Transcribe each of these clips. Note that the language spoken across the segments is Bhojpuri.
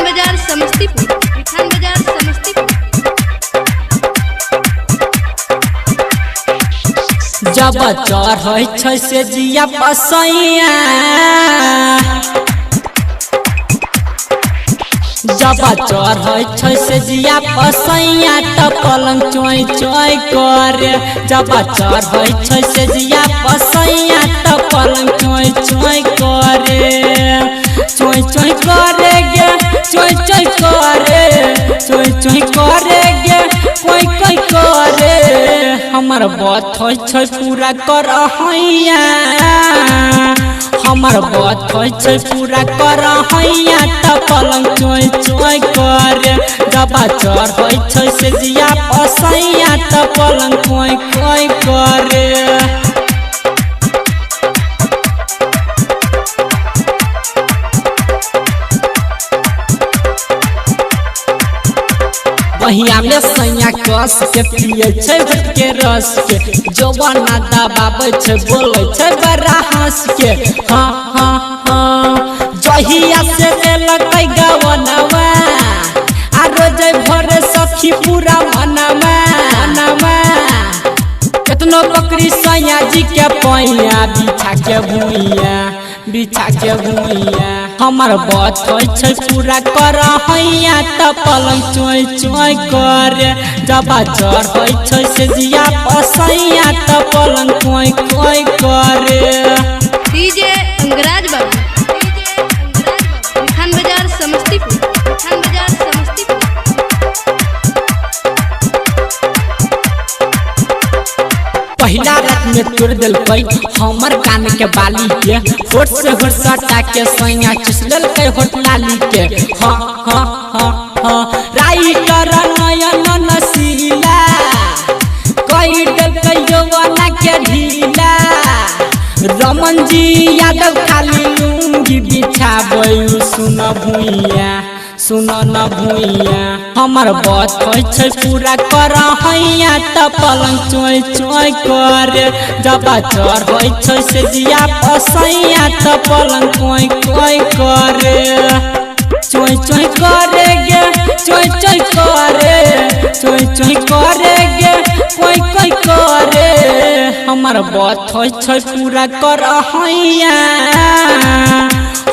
बाजार समस्तीपुर, मिठान बाजार समस्तीपुर। जब चढ़ै छै से जिया पसैया, जब चढ़ै छै से जिया पसैया त पलंग चोय चोय करे। जब चढ़ै छै से जिया पसैया त पलंग चोय चोय करे। चोय चोय करे गे, चोय चोय करे, चोय चोय करे गे, कोई कोई करे। हमर बात होइ छै पूरा कर हैया, हमर बात होइ छै पूरा कर हैया त पलंग चोय चोय करे। जब चढ़ै छै से जिया पसैया त पलंग कोई कोई करे। बहिया में सैया कस के पिए छै भट के रस के, जवाना दबाबै छै बोलै छै बड़ा हंस के। हाँ हाँ हाँ जहिया से लेलकै गवनवा, आ रोज भोरे सखी पूरा मनवा मनवा। केतनो बकरी सैया जी के पैया बिछा के भुइया, बिछा के भुइया। हमर बात होइ छै पूरा कर हैया त पलंग चोय चोय करे। जब चढ़ै छै से जिया पसैया त पलंग कोई कोई करे। डीजे अंगराज बाबू, मिठान बाजार समस्तीपुर, मिठान बाजार समस्तीपुर। पहिला रात में तोड़ दिलकै हमर कान के बाली के, होठ से होठ सटा के सैया चुस लेलकै होठ लाली के। हाँ हाँ हाँ हाँ राइटर नयन नसीला कई देलकै यौवना के ढीला। रमन जी यादव खाली लूंगी बिछाबै सुन भुइया, सुन न भुइया। हमर बात होइ छै पूरा कर हैया त पलंग चोय चोय करे। जब चढ़ै छै से जिया पसैया त पलंग कोई कोई करे। चोय चोय करे गे, चोय चोय करे, चोय चोय करे गे, कोई कोई करे। हमर बात होइ छै पूरा कर हैया,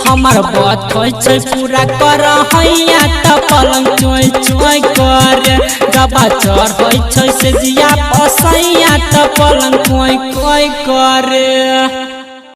हमर बात होइ छै पूरा कर हैया त पलंग चोय चोय करे। जब चढ़ै छै से जिया पसैया त पलंग कोई कोई करे।